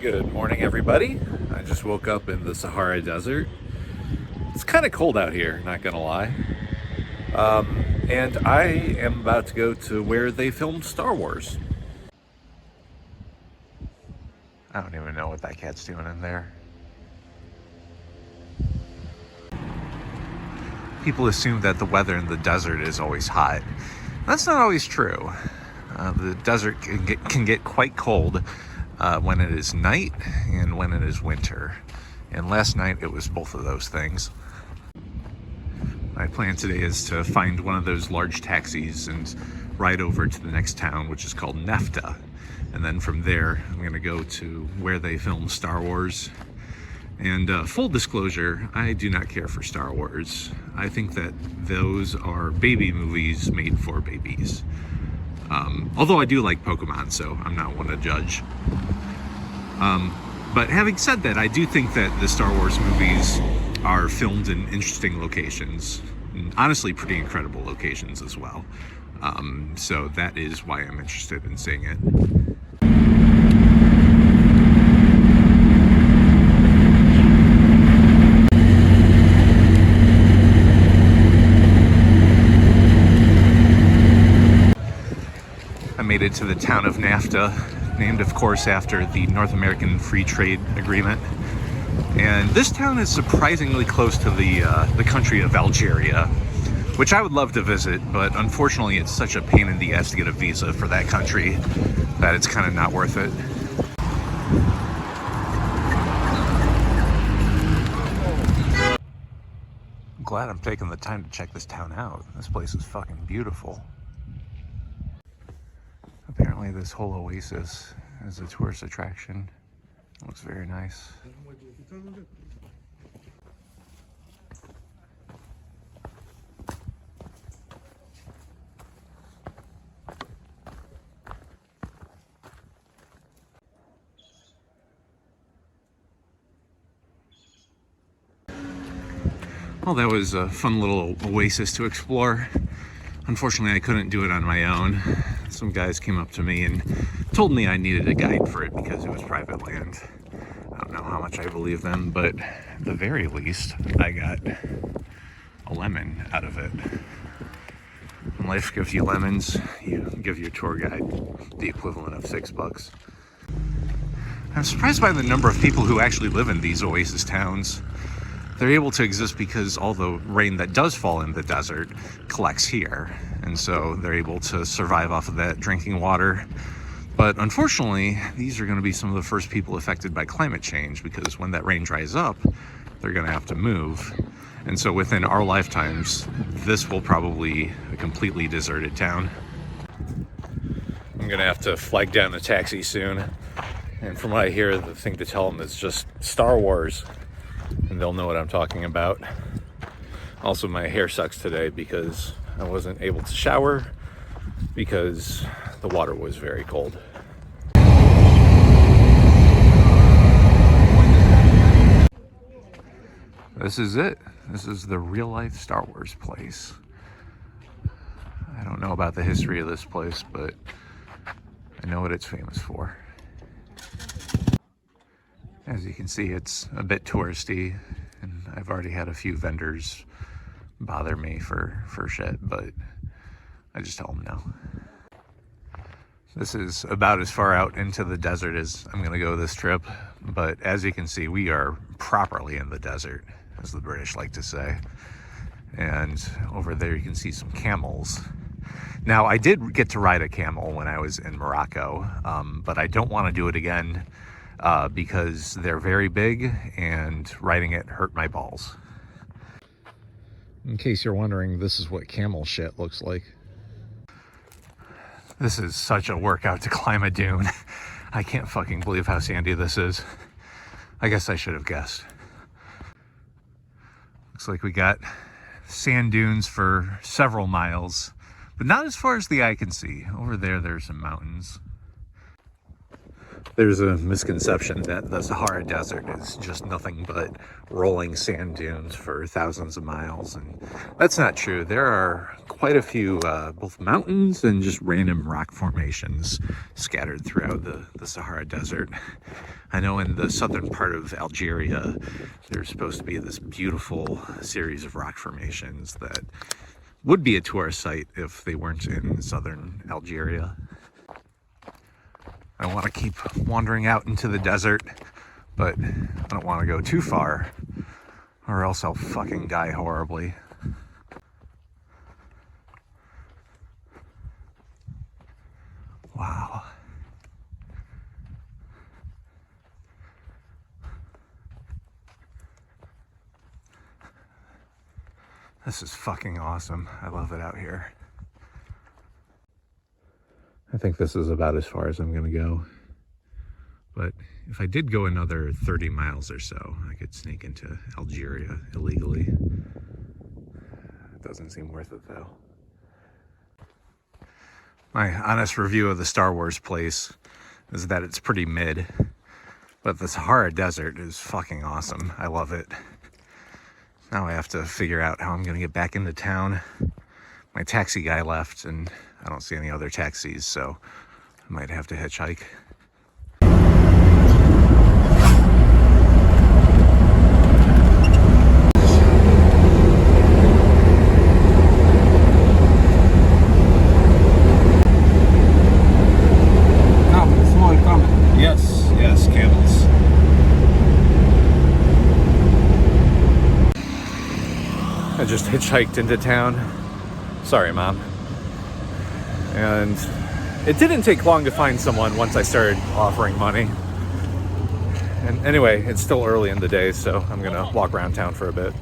Good morning, everybody. I just woke up in the Sahara Desert. It's kind of cold out here, not gonna lie. And I am about to go to where they filmed Star Wars. I don't even know what that cat's doing in there. People assume that the weather in the desert is always hot. That's not always true. The desert can get quite cold when it is night and when it is winter. And last night it was both of those things. My plan today is to find one of those large taxis and ride over to the next town, which is called Nefta. And then from there, I'm gonna go to where they filmed Star Wars. And full disclosure, I do not care for Star Wars. I think that those are baby movies made for babies. Although I do like Pokemon, so I'm not one to judge. But having said that, I do think that the Star Wars movies are filmed in interesting locations, and honestly pretty incredible locations as well. So that is why I'm interested in seeing it. I made it to the town of Nefta, named of course after the North American Free Trade Agreement. And this town is surprisingly close to the country of Algeria, which I would love to visit, but unfortunately it's such a pain in the ass to get a visa for that country that it's kind of not worth it. I'm glad I'm taking the time to check this town out. This place is fucking beautiful. Apparently this whole oasis is a tourist attraction. It looks very nice. Well, that was a fun little oasis to explore. Unfortunately, I couldn't do it on my own. Some guys came up to me and told me I needed a guide for it because it was private land. I don't know how much I believe them, but at the very least, I got a lemon out of it. When life gives you lemons, you give your tour guide the equivalent of $6. I'm surprised by the number of people who actually live in these oasis towns. They're able to exist because all the rain that does fall in the desert collects here. And so they're able to survive off of that drinking water. But unfortunately, these are going to be some of the first people affected by climate change, because when that rain dries up, they're going to have to move. And so within our lifetimes, this will probably be a completely deserted town. I'm going to have to flag down the taxi soon. And from what I hear, the thing to tell them is just Star Wars. And they'll know what I'm talking about. Also, my hair sucks today because I wasn't able to shower because the water was very cold. This is it. This is the real life Star Wars place. I don't know about the history of this place, but I know what it's famous for. As you can see, it's a bit touristy, and I've already had a few vendors bother me for shit, but I just tell them no. This is about as far out into the desert as I'm gonna go this trip, but as you can see, we are properly in the desert, as the British like to say. And over there you can see some camels. Now, I did get to ride a camel when I was in Morocco, but I don't want to do it again because they're very big and riding it hurt my balls. In case you're wondering, this is what camel shit looks like. This is such a workout to climb a dune. I can't fucking believe how sandy this is. I guess I should have guessed. Looks like we got sand dunes for several miles, but not as far as the eye can see. Over there, there's some mountains. There's a misconception that the Sahara Desert is just nothing but rolling sand dunes for thousands of miles, and that's not true. There are quite a few both mountains and just random rock formations scattered throughout the Sahara Desert. I know in the southern part of Algeria, there's supposed to be this beautiful series of rock formations that would be a tourist site if they weren't in southern Algeria. I want to keep wandering out into the desert, but I don't want to go too far, or else I'll fucking die horribly. Wow. This is fucking awesome. I love it out here. I think this is about as far as I'm gonna go. But if I did go another 30 miles or so, I could sneak into Algeria illegally. It doesn't seem worth it though. My honest review of the Star Wars place is that it's pretty mid, but the Sahara Desert is fucking awesome. I love it. Now I have to figure out how I'm gonna get back into town. My taxi guy left and I don't see any other taxis, so I might have to hitchhike. Small camel. Yes, camels. I just hitchhiked into town. Sorry, Mom. And it didn't take long to find someone once I started offering money. And anyway, it's still early in the day, so I'm gonna walk around town for a bit.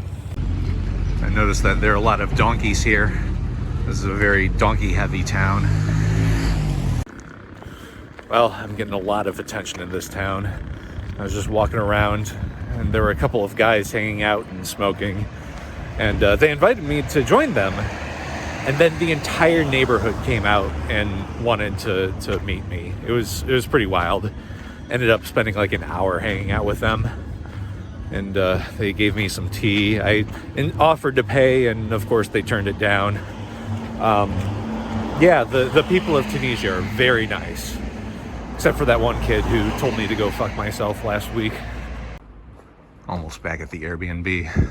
I noticed that there are a lot of donkeys here. This is a very donkey-heavy town. Well, I'm getting a lot of attention in this town. I was just walking around, and there were a couple of guys hanging out and smoking, and they invited me to join them. And then the entire neighborhood came out and wanted to meet me. It was pretty wild. Ended up spending like an hour hanging out with them. And they gave me some tea. I offered to pay, and of course they turned it down. Yeah, the people of Tunisia are very nice. Except for that one kid who told me to go fuck myself last week. Almost back at the Airbnb.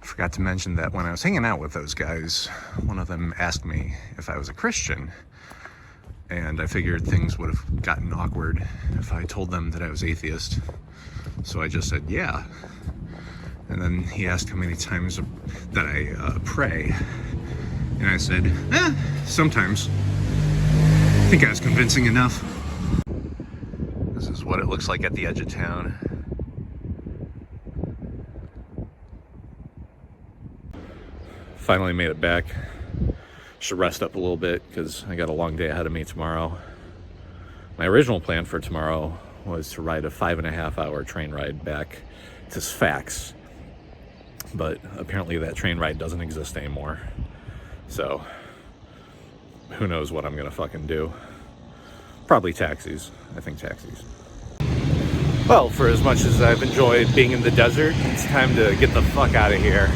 Forgot to mention that when I was hanging out with those guys, one of them asked me if I was a Christian, and I figured things would have gotten awkward if I told them that I was atheist. So I just said, yeah. And then he asked how many times that I pray, and I said, sometimes. I think I was convincing enough. This is what it looks like at the edge of town. Finally made it back. Should rest up a little bit because I got a long day ahead of me tomorrow. My original plan for tomorrow was to ride a 5.5-hour train ride back to Sfax, but apparently that train ride doesn't exist anymore. So who knows what I'm gonna fucking do. Probably taxis. I think taxis. Well, for as much as I've enjoyed being in the desert, it's time to get the fuck out of here.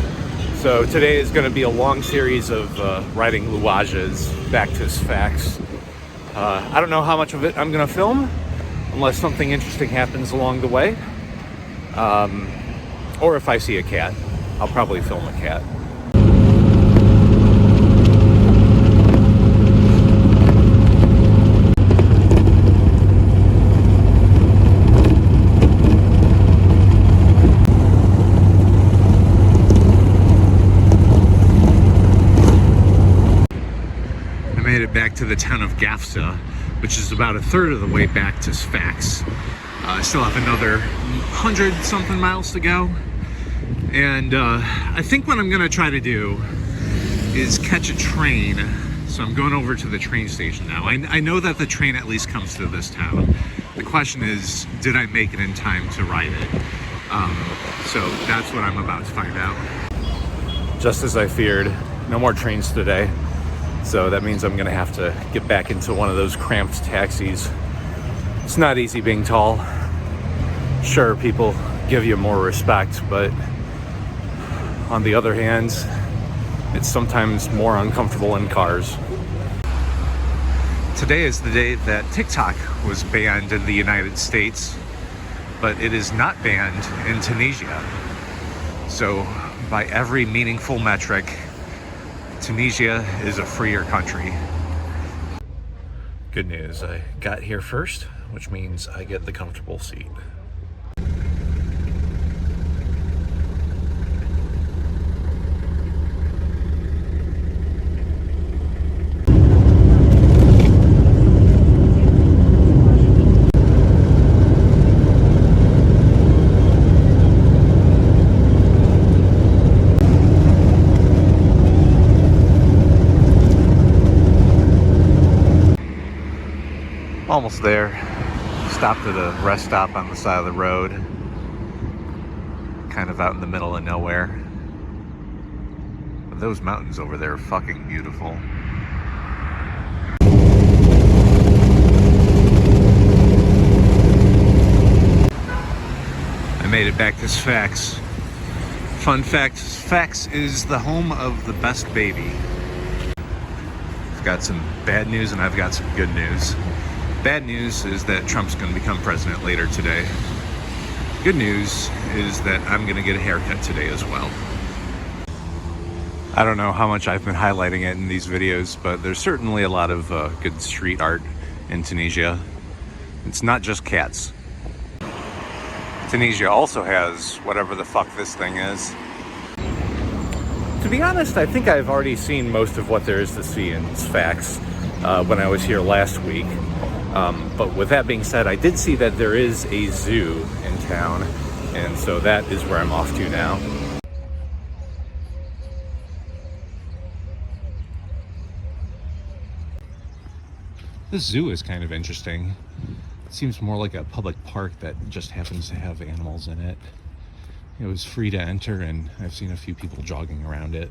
So today is going to be a long series of riding luages back to Sfax. I don't know how much of it I'm going to film, unless something interesting happens along the way. Or if I see a cat, I'll probably film a cat. Back to the town of Gafsa, which is about a third of the way back to Sfax. I still have another 100-something miles to go, and I think what I'm gonna try to do is catch a train. So I'm going over to the train station now. I know that the train at least comes to this town. The question is, did I make it in time to ride it? So that's what I'm about to find out. Just as I feared, no more trains today. So that means I'm gonna have to get back into one of those cramped taxis. It's not easy being tall. Sure, people give you more respect, but on the other hand, it's sometimes more uncomfortable in cars. Today is the day that TikTok was banned in the United States, but it is not banned in Tunisia. So by every meaningful metric, Tunisia is a freer country. Good news, I got here first, which means I get the comfortable seat. Almost there. Stopped at a rest stop on the side of the road. Kind of out in the middle of nowhere. But those mountains over there are fucking beautiful. I made it back to Sfax. Fun fact, Sfax is the home of the best baby. I've got some bad news and I've got some good news. Bad news is that Trump's going to become president later today. Good news is that I'm going to get a haircut today as well. I don't know how much I've been highlighting it in these videos, but there's certainly a lot of good street art in Tunisia. It's not just cats. Tunisia also has whatever the fuck this thing is. To be honest, I think I've already seen most of what there is to see in Sfax when I was here last week. But with that being said, I did see that there is a zoo in town, and so that is where I'm off to now. This zoo is kind of interesting. It seems more like a public park that just happens to have animals in it. It was free to enter, and I've seen a few people jogging around it.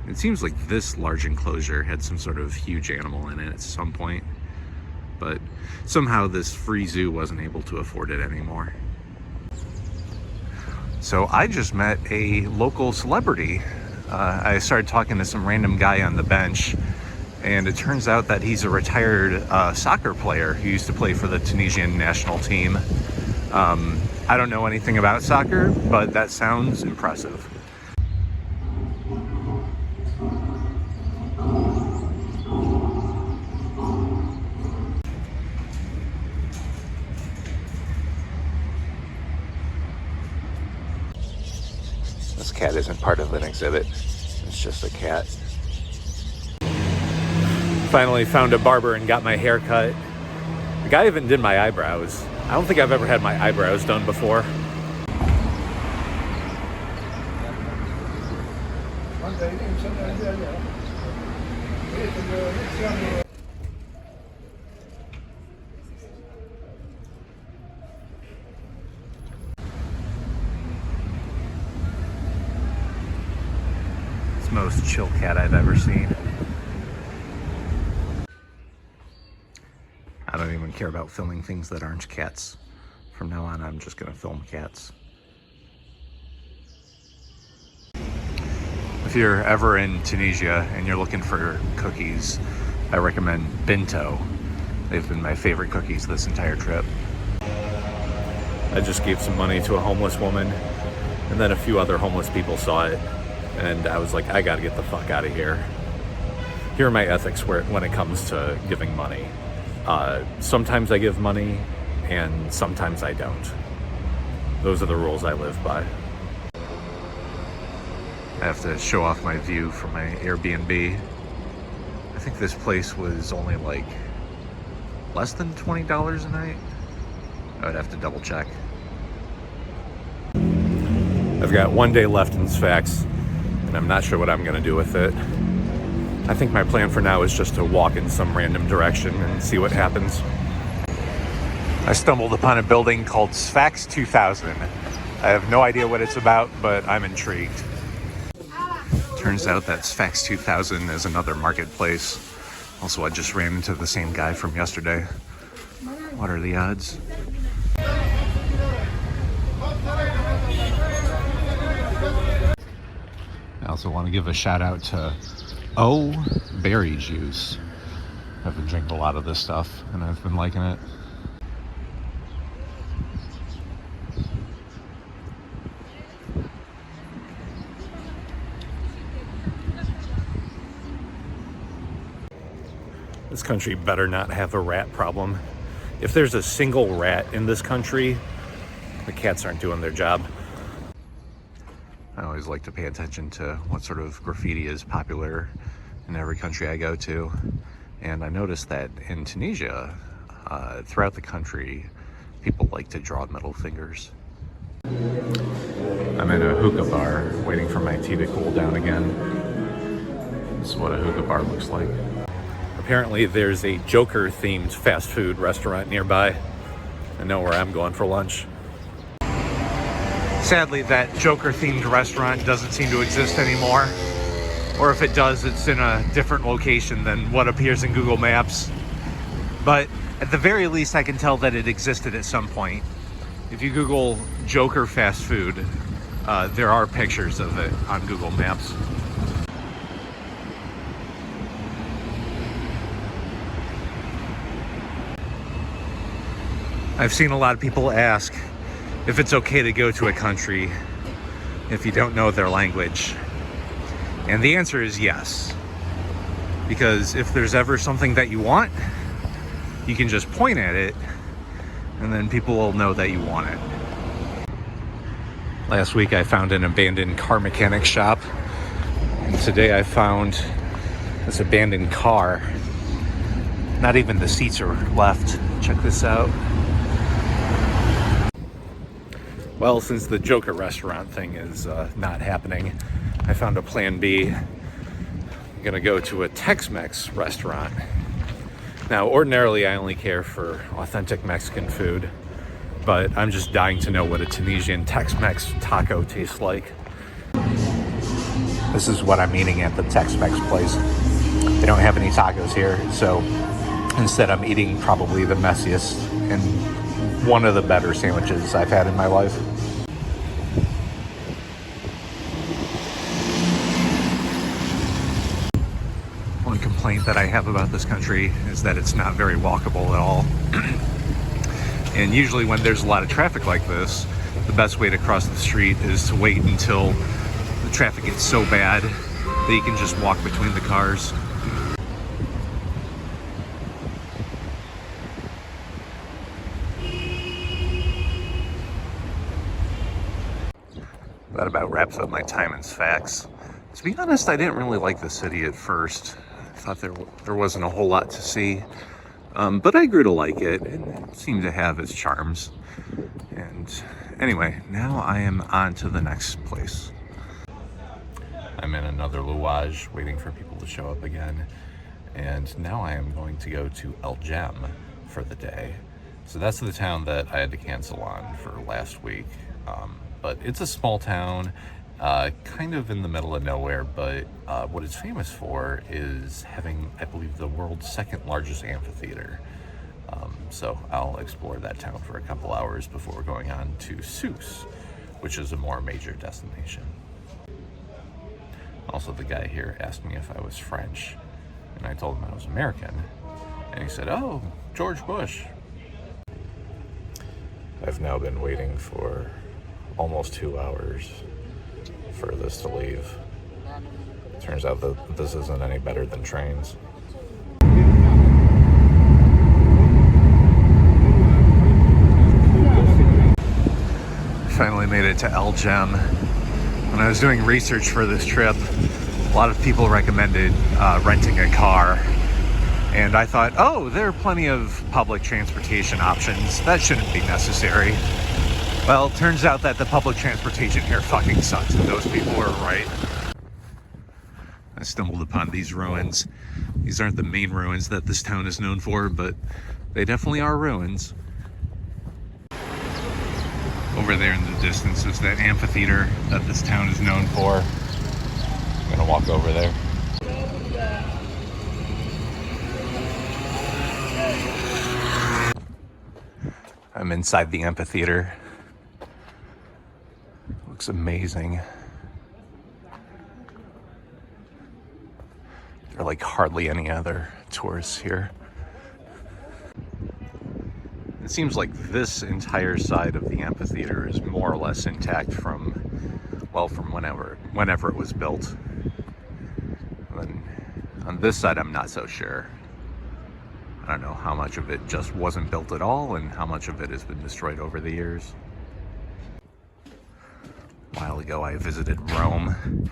It seems like this large enclosure had some sort of huge animal in it at some point, but somehow this free zoo wasn't able to afford it anymore. So I just met a local celebrity. I started talking to some random guy on the bench, and it turns out that he's a retired soccer player who used to play for the Tunisian national team. I don't know anything about soccer, but that sounds impressive. This cat isn't part of an exhibit. It's just a cat. Finally found a barber and got my hair cut. The guy even did my eyebrows. I don't think I've ever had my eyebrows done before. It's the most chill cat I've ever seen. I don't even care about filming things that aren't cats. From now on, I'm just gonna film cats. If you're ever in Tunisia and you're looking for cookies, I recommend Binto. They've been my favorite cookies this entire trip. I just gave some money to a homeless woman, and then a few other homeless people saw it, and I was like, I gotta get the fuck out of here. Here are my ethics when it comes to giving money. Sometimes I give money, and sometimes I don't. Those are the rules I live by. I have to show off my view from my Airbnb. I think this place was only like less than $20 a night. I would have to double check. I've got one day left in Sfax, and I'm not sure what I'm gonna do with it. I think my plan for now is just to walk in some random direction and see what happens. I stumbled upon a building called Sfax 2000. I have no idea what it's about, but I'm intrigued. Turns out that Sfax 2000 is another marketplace. Also, I just ran into the same guy from yesterday. What are the odds? I also want to give a shout out to berry juice. I've been drinking a lot of this stuff and I've been liking it. This country better not have a rat problem. If there's a single rat in this country, the cats aren't doing their job. I always like to pay attention to what sort of graffiti is popular in every country I go to. And I noticed that in Tunisia, throughout the country, people like to draw middle fingers. I'm in a hookah bar waiting for my tea to cool down again. This is what a hookah bar looks like. Apparently there's a Joker-themed fast food restaurant nearby. I know where I'm going for lunch. Sadly, that Joker-themed restaurant doesn't seem to exist anymore. Or if it does, it's in a different location than what appears in Google Maps. But at the very least, I can tell that it existed at some point. If you Google Joker fast food, there are pictures of it on Google Maps. I've seen a lot of people ask if it's okay to go to a country if you don't know their language. And the answer is yes. Because if there's ever something that you want, you can just point at it and then people will know that you want it. Last week I found an abandoned car mechanic shop. And today I found this abandoned car. Not even the seats are left. Check this out. Well, since the Joker restaurant thing is not happening, I found a plan B. I'm gonna go to a Tex-Mex restaurant. Now, ordinarily I only care for authentic Mexican food, but I'm just dying to know what a Tunisian Tex-Mex taco tastes like. This is what I'm eating at the Tex-Mex place. They don't have any tacos here, so instead I'm eating probably the messiest and one of the better sandwiches I've had in my life. One complaint that I have about this country is that it's not very walkable at all. And usually when there's a lot of traffic like this, the best way to cross the street is to wait until the traffic gets so bad that you can just walk between the cars. That about wraps up my time in Sfax. To be honest, I didn't really like the city at first. I thought there wasn't a whole lot to see. But I grew to like it. It seemed to have its charms. And anyway, now I am on to the next place. I'm in another luage waiting for people to show up again. And now I am going to go to El Jem for the day. So that's the town that I had to cancel on for last week. But it's a small town, kind of in the middle of nowhere, but what it's famous for is having, I believe, the world's second largest amphitheater. So I'll explore that town for a couple hours before going on to Sousse, which is a more major destination. Also, the guy here asked me if I was French, and I told him I was American, and he said, "Oh, George Bush." I've now been waiting for almost 2 hours for this to leave. Turns out that this isn't any better than trains. Finally made it to El Jem. When I was doing research for this trip, a lot of people recommended renting a car. And I thought, oh, there are plenty of public transportation options. That shouldn't be necessary. Well, it turns out that the public transportation here fucking sucks, and those people were right. I stumbled upon these ruins. These aren't the main ruins that this town is known for, but they definitely are ruins. Over there in the distance is that amphitheater that this town is known for. I'm gonna walk over there. I'm inside the amphitheater. Looks amazing. There are like hardly any other tourists here. It seems like this entire side of the amphitheater is more or less intact from, well, from whenever it was built. And on this side, I'm not so sure. I don't know how much of it just wasn't built at all and how much of it has been destroyed over the years. A while ago, I visited Rome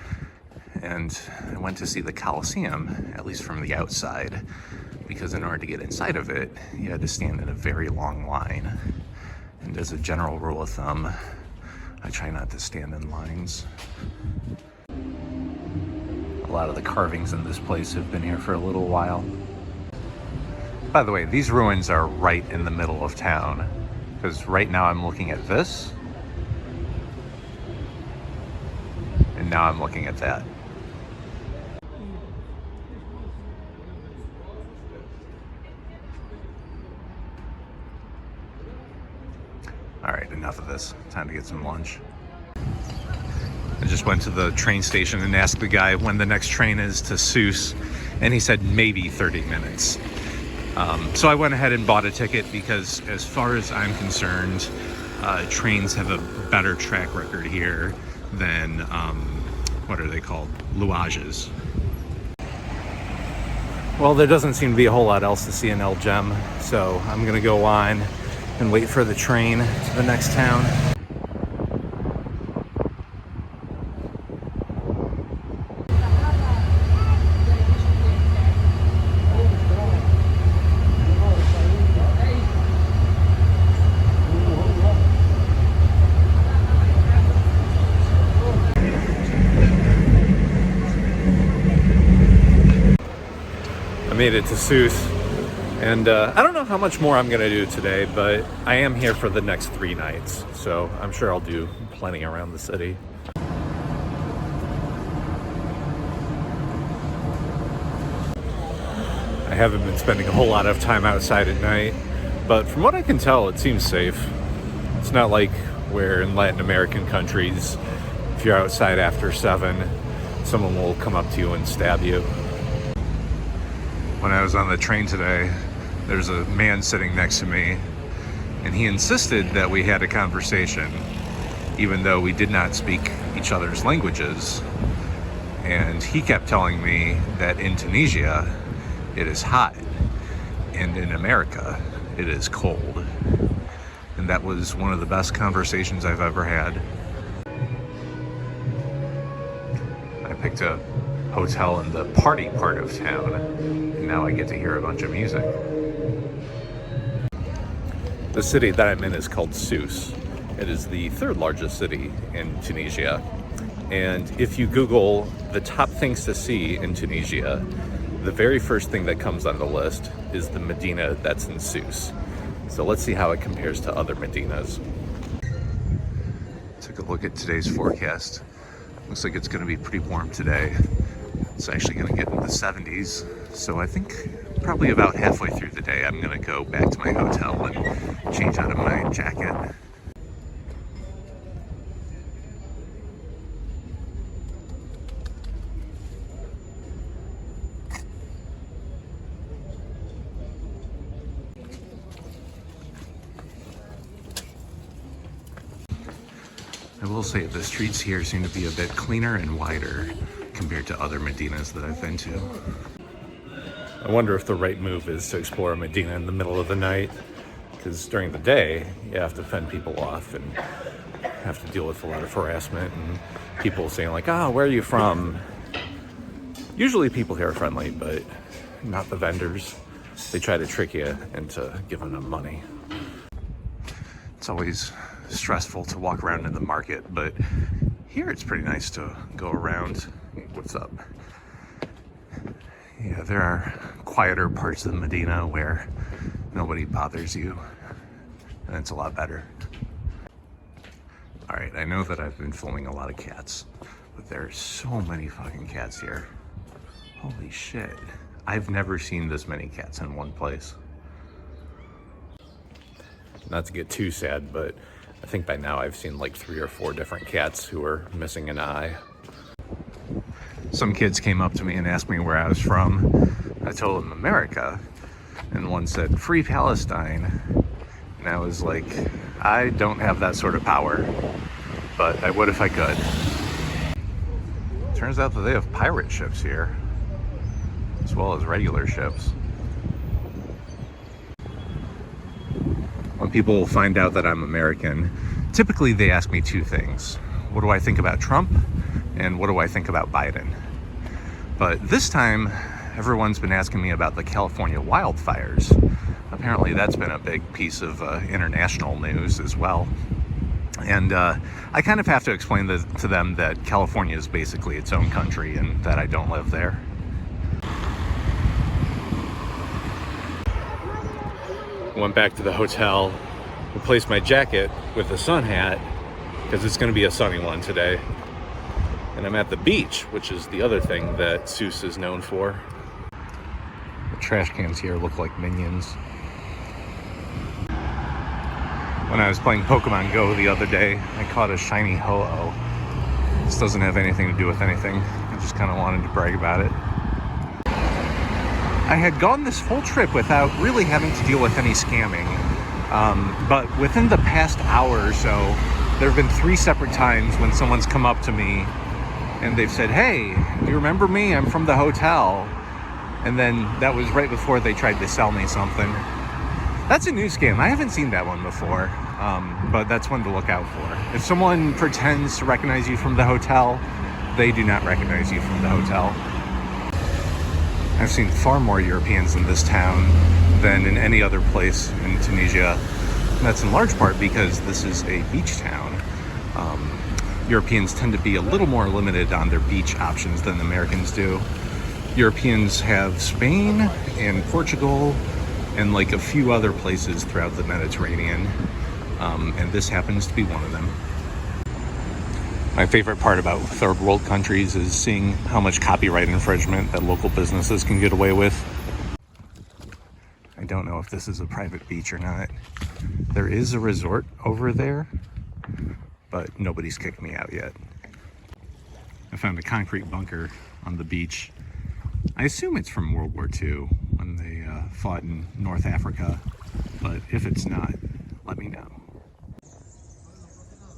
and I went to see the Colosseum, at least from the outside, because in order to get inside of it, you had to stand in a very long line. And as a general rule of thumb, I try not to stand in lines. A lot of the carvings in this place have been here for a little while. By the way, these ruins are right in the middle of town, because right now I'm looking at this, and now I'm looking at that. All right, enough of this. Time to get some lunch. I just went to the train station and asked the guy when the next train is to Sousse, and he said maybe 30 minutes. So I went ahead and bought a ticket because, as far as I'm concerned, trains have a better track record here than, what are they called? Luages. Well, there doesn't seem to be a whole lot else to see in El Gem, so I'm gonna go on and wait for the train to the next town. I made it to Sousse, and I don't know how much more I'm gonna do today, but I am here for the next 3 nights, so I'm sure I'll do plenty around the city. I haven't been spending a whole lot of time outside at night, but from what I can tell, it seems safe. It's not like where in Latin American countries, if you're outside after 7, someone will come up to you and stab you. When I was on the train today, there's a man sitting next to me, and he insisted that we had a conversation, even though we did not speak each other's languages. And he kept telling me that in Tunisia, it is hot, and in America, it is cold. And that was one of the best conversations I've ever had. I picked a hotel in the party part of town, and now I get to hear a bunch of music. The city that I'm in is called Sousse. It is the 3rd largest city in Tunisia. And if you Google the top things to see in Tunisia, the very first thing that comes on the list is the Medina that's in Sousse. So let's see how it compares to other Medinas. Took a look at today's forecast. Looks like it's going to be pretty warm today. It's actually going to get in the 70s. So I think probably about halfway through the day, I'm going to go back to my hotel and change out of my jacket. I will say the streets here seem to be a bit cleaner and wider compared to other Medinas that I've been to. I wonder if the right move is to explore a Medina in the middle of the night, because during the day you have to fend people off and have to deal with a lot of harassment and people saying like, where are you from? Usually people here are friendly, but not the vendors. They try to trick you into giving them money. It's always stressful to walk around in the market, but here it's pretty nice to go around. What's up? Yeah, there are quieter parts of the Medina where nobody bothers you, and it's a lot better. All right, I know that I've been filming a lot of cats, but there are so many fucking cats here. Holy shit. I've never seen this many cats in one place. not to get too sad, but I think by now I've seen like 3 or 4 different cats who are missing an eye. Some kids came up to me and asked me where I was from. I told them America, and one said, "Free Palestine." And I was like, I don't have that sort of power, but I would if I could. Turns out that they have pirate ships here, as well as regular ships. When people find out that I'm American, typically they ask me 2 things. What do I think about Trump? And what do I think about Biden? But this time, everyone's been asking me about the California wildfires. Apparently that's been a big piece of international news as well. And I kind of have to explain to them that California is basically its own country and that I don't live there. Went back to the hotel, replaced my jacket with a sun hat because it's going to be a sunny one today. And I'm at the beach, which is the other thing that Sousse is known for. The trash cans here look like minions. When I was playing Pokemon Go the other day, I caught a shiny Ho-Oh. This doesn't have anything to do with anything. I just kind of wanted to brag about it. I had gone this whole trip without really having to deal with any scamming. But within the past hour or so, there have been 3 separate times when someone's come up to me and they've said, "Hey, do you remember me? I'm from the hotel." And then that was right before they tried to sell me something. That's a new scam. I haven't seen that one before, but that's one to look out for. If someone pretends to recognize you from the hotel, they do not recognize you from the hotel. I've seen far more Europeans in this town than in any other place in Tunisia. And that's in large part because this is a beach town. Europeans tend to be a little more limited on their beach options than Americans do. Europeans have Spain and Portugal and like a few other places throughout the Mediterranean, and this happens to be one of them. My favorite part about third world countries is seeing how much copyright infringement that local businesses can get away with. I don't know if this is a private beach or not. There is a resort over there, but nobody's kicked me out yet. I found a concrete bunker on the beach. I assume it's from World War II when they fought in North Africa, but if it's not, let me know.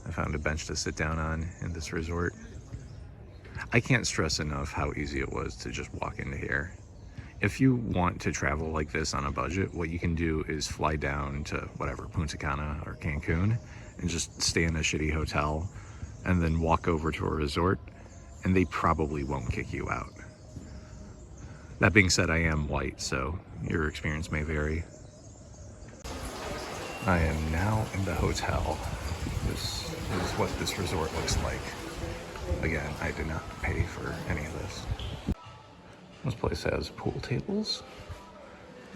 I found a bench to sit down on in this resort. I can't stress enough how easy it was to just walk into here. If you want to travel like this on a budget, what you can do is fly down to whatever, Punta Cana or Cancun, and just stay in a shitty hotel, and then walk over to a resort, and they probably won't kick you out. That being said, I am white, so your experience may vary. I am now in the hotel. This is what this resort looks like. Again, I did not pay for any of this. This place has pool tables,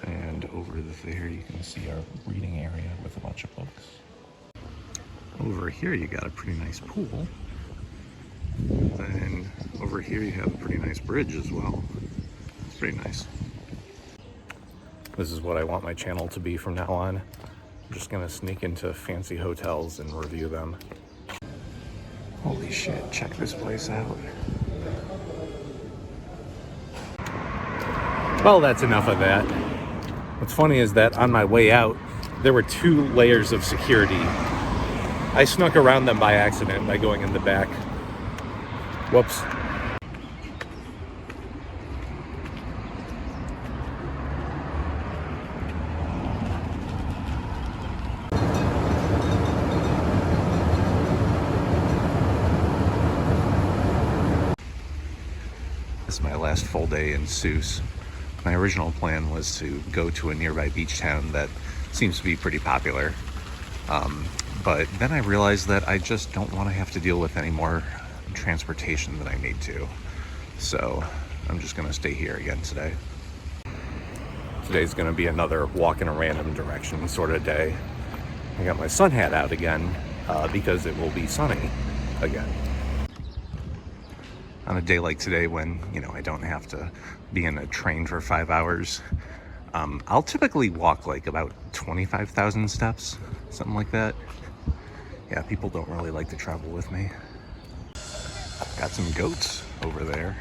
and over there you can see our reading area with a bunch of books. Over here you got a pretty nice pool. Then over here you have a pretty nice bridge as well. It's pretty nice. This is what I want my channel to be from now on. I'm just gonna sneak into fancy hotels and review them. Holy shit, check this place out. Well, that's enough of that. What's funny is that on my way out, there were 2 layers of security. I snuck around them by accident by going in the back. Whoops. This is my last full day in Sousse. My original plan was to go to a nearby beach town that seems to be pretty popular. But then I realized that I just don't want to have to deal with any more transportation than I need to. So I'm just going to stay here again today. Today's going to be another walk in a random direction sort of day. I got my sun hat out again because it will be sunny again. On a day like today when, I don't have to be in a train for 5 hours, I'll typically walk like about 25,000 steps, something like that. Yeah, people don't really like to travel with me. Got some goats over there.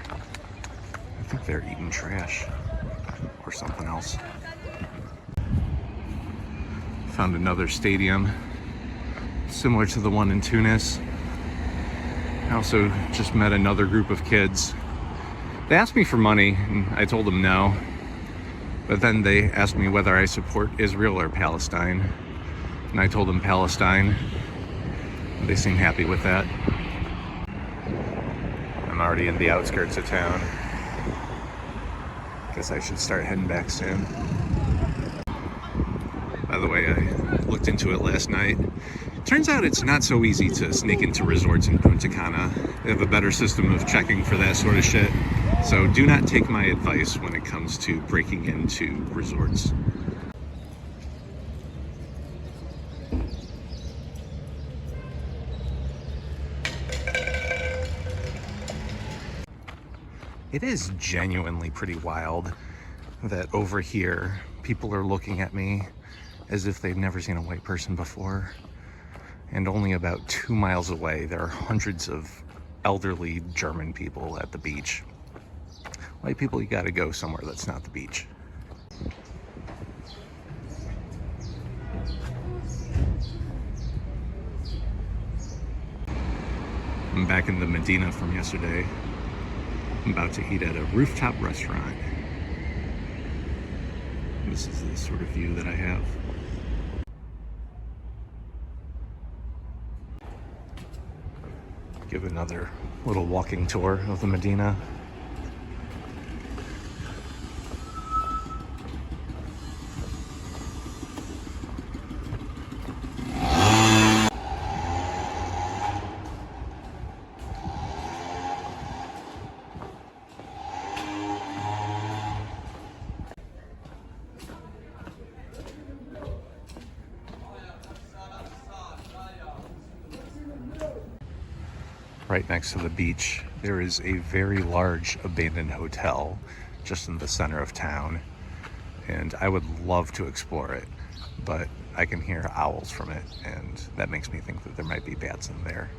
I think they're eating trash or something else. Found another stadium similar to the one in Tunis. I also just met another group of kids. They asked me for money and I told them no. But then they asked me whether I support Israel or Palestine. And I told them Palestine. They seem happy with that. I'm already in the outskirts of town. Guess I should start heading back soon. By the way, I looked into it last night. Turns out it's not so easy to sneak into resorts in Punta Cana. They have a better system of checking for that sort of shit. So do not take my advice when it comes to breaking into resorts. It is genuinely pretty wild that over here, people are looking at me as if they've never seen a white person before. And only about 2 miles away, there are hundreds of elderly German people at the beach. White people, you gotta go somewhere that's not the beach. I'm back in the Medina from yesterday. I'm about to eat at a rooftop restaurant. This is the sort of view that I have. Give another little walking tour of the Medina. Right next to the beach, there is a very large abandoned hotel just in the center of town, and I would love to explore it, but I can hear owls from it, and that makes me think that there might be bats in there,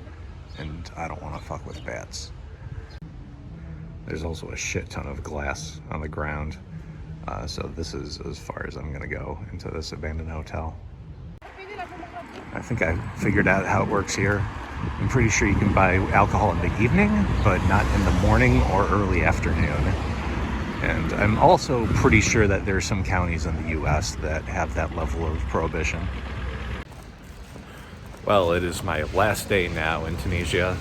and I don't want to fuck with bats. There's also a shit ton of glass on the ground, so this is as far as I'm gonna go into this abandoned hotel. I think I figured out how it works here. I'm pretty sure you can buy alcohol in the evening, but not in the morning or early afternoon. And I'm also pretty sure that there are some counties in the US that have that level of prohibition. Well, it is my last day now in Tunisia,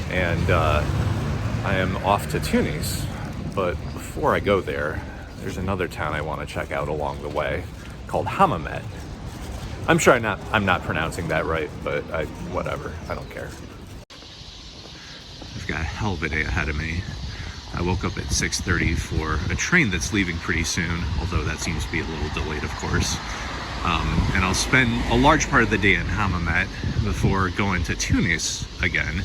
and I am off to Tunis. But before I go there, there's another town I want to check out along the way called Hammamet. I'm sure I'm not pronouncing that right, but whatever, I don't care. I've got a hell of a day ahead of me. I woke up at 6:30 for a train that's leaving pretty soon, although that seems to be a little delayed, of course. And I'll spend a large part of the day in Hammamet before going to Tunis again,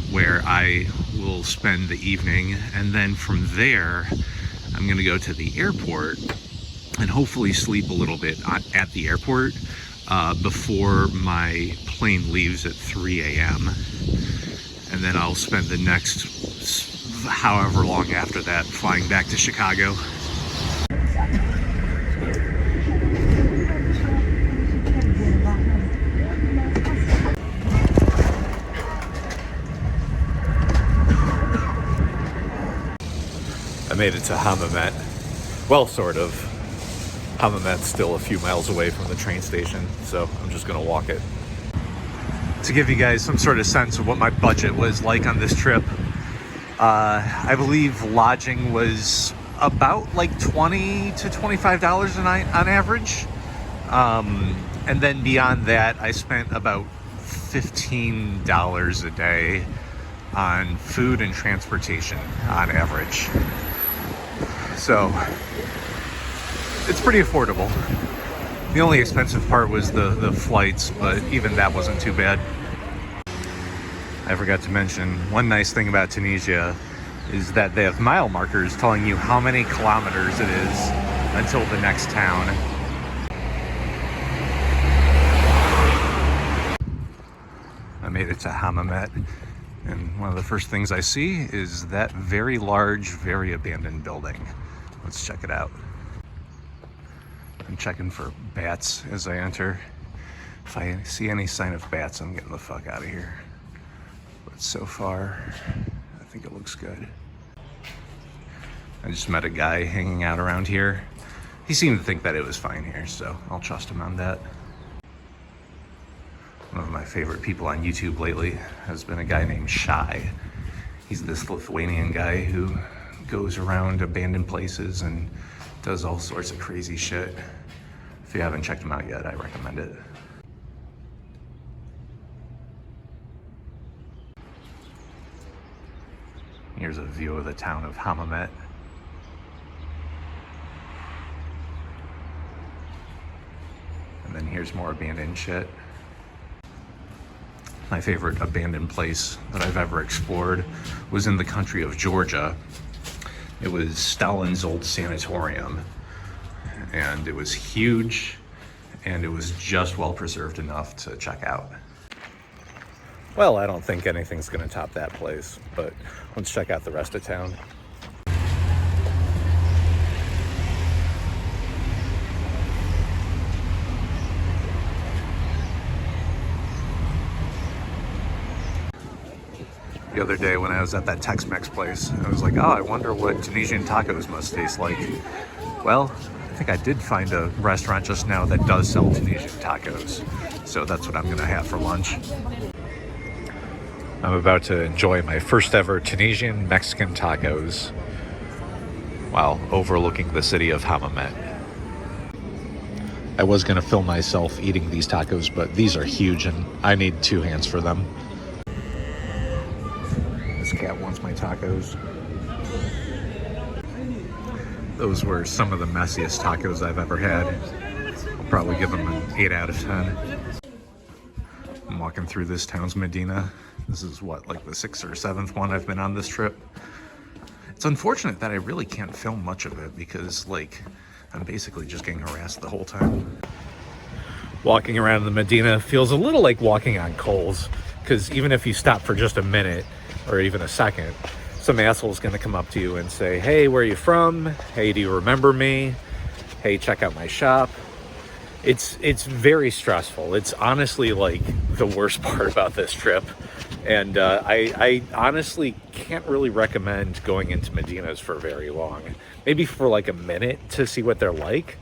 where I will spend the evening, and then from there, I'm gonna go to the airport and hopefully sleep a little bit at the airport before my plane leaves at 3 a.m. And then I'll spend the next however long after that flying back to Chicago. I made it to Hammamet. Well, sort of. Hammamet's still a few miles away from the train station, so I'm just gonna walk it. To give you guys some sort of sense of what my budget was like on this trip, I believe lodging was about like $20 to $25 a night on average. And then beyond that, I spent about $15 a day on food and transportation on average. So it's pretty affordable. The only expensive part was the flights, but even that wasn't too bad. I forgot to mention, one nice thing about Tunisia is that they have mile markers telling you how many kilometers it is until the next town. I made it to Hammamet, and one of the first things I see is that very large, very abandoned building. Let's check it out. I'm checking for bats as I enter. If I see any sign of bats, I'm getting the fuck out of here. But so far, I think it looks good. I just met a guy hanging out around here. He seemed to think that it was fine here, so I'll trust him on that. One of my favorite people on YouTube lately has been a guy named Shy. He's this Lithuanian guy who goes around abandoned places and does all sorts of crazy shit. If you haven't checked him out yet, I recommend it. Here's a view of the town of Hammamet. And then here's more abandoned shit. My favorite abandoned place that I've ever explored was in the country of Georgia. It was Stalin's old sanatorium. And it was huge, and it was just well preserved enough to check out. Well, I don't think anything's gonna top that place, but let's check out the rest of town. The other day when I was at that Tex-Mex place, I was like, oh, I wonder what Tunisian tacos must taste like. Well, I think I did find a restaurant just now that does sell Tunisian tacos. So that's what I'm gonna have for lunch. I'm about to enjoy my first ever Tunisian Mexican tacos while overlooking the city of Hammamet. I was gonna film myself eating these tacos, but these are huge and I need 2 hands for them. This cat wants my tacos. Those were some of the messiest tacos I've ever had. I'll probably give them an 8 out of 10. I'm walking through this town's Medina. This is what, like the 6th or 7th one I've been on this trip. It's unfortunate that I really can't film much of it because, like, I'm basically just getting harassed the whole time. Walking around the Medina feels a little like walking on coals, because even if you stop for just a minute or even a second, some asshole's gonna come up to you and say, hey, where are you from? Hey, do you remember me? Hey, check out my shop. It's very stressful. It's honestly like the worst part about this trip. And I honestly can't really recommend going into Medinas for very long. Maybe for like a minute to see what they're like,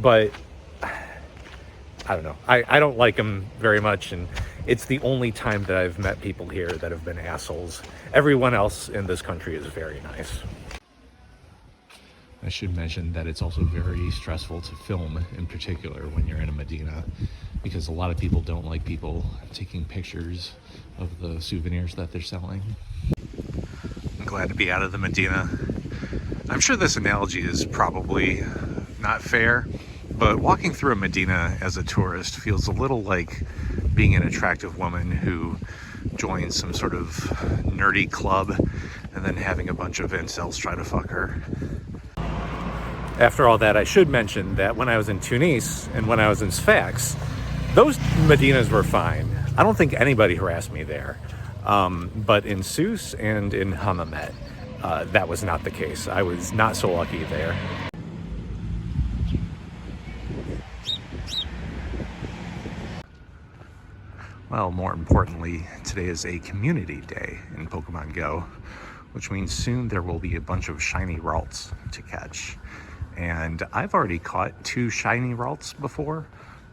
but I don't know. I don't like them very much, and it's the only time that I've met people here that have been assholes. Everyone else in this country is very nice. I should mention that it's also very stressful to film, in particular when you're in a Medina, because a lot of people don't like people taking pictures of the souvenirs that they're selling. I'm glad to be out of the Medina. I'm sure this analogy is probably not fair, but walking through a Medina as a tourist feels a little like being an attractive woman who joins some sort of nerdy club and then having a bunch of incels try to fuck her. After all that, I should mention that when I was in Tunis and when I was in Sfax, those Medinas were fine. I don't think anybody harassed me there. But in Sousse and in Hammamet, that was not the case. I was not so lucky there. Well, more importantly, today is a community day in Pokemon Go, which means soon there will be a bunch of shiny Ralts to catch. And I've already caught 2 shiny Ralts before,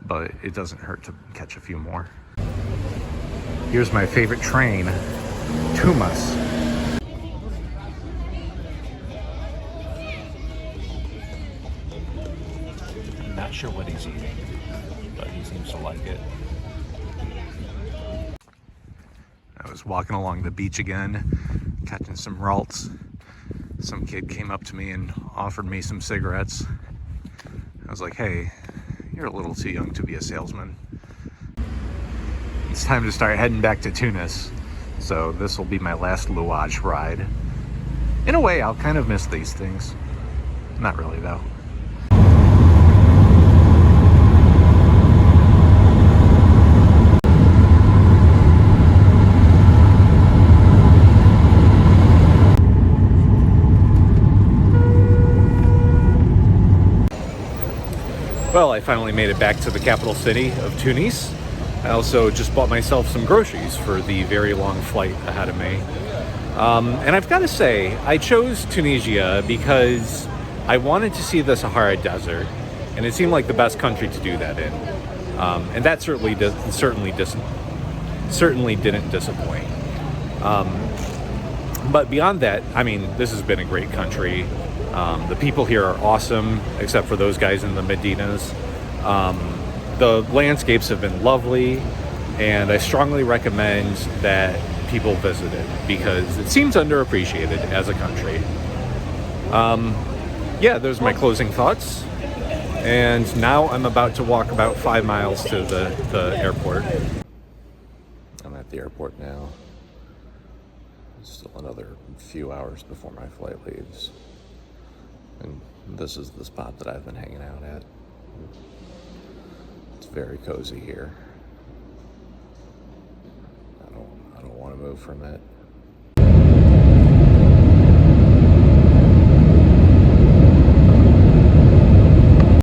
but it doesn't hurt to catch a few more. Here's my favorite train, Tumas. I'm not sure what he's eating, but he seems to like it. I was walking along the beach again, catching some Ralts. Some kid came up to me and offered me some cigarettes. I was like, hey, you're a little too young to be a salesman. It's time to start heading back to Tunis. So this will be my last Louage ride. In a way, I'll kind of miss these things. Not really though. I finally made it back to the capital city of Tunis. I also just bought myself some groceries for the very long flight ahead of me. And I've got to say, I chose Tunisia because I wanted to see the Sahara Desert, and it seemed like the best country to do that in. And that certainly didn't disappoint. But beyond that, I mean, this has been a great country. The people here are awesome, except for those guys in the Medinas. The landscapes have been lovely, and I strongly recommend that people visit it because it seems underappreciated as a country. Yeah, those are my closing thoughts. And now I'm about to walk about 5 miles to the airport. I'm at the airport now. Still another few hours before my flight leaves. And this is the spot that I've been hanging out at. It's very cozy here. I don't want to move from it.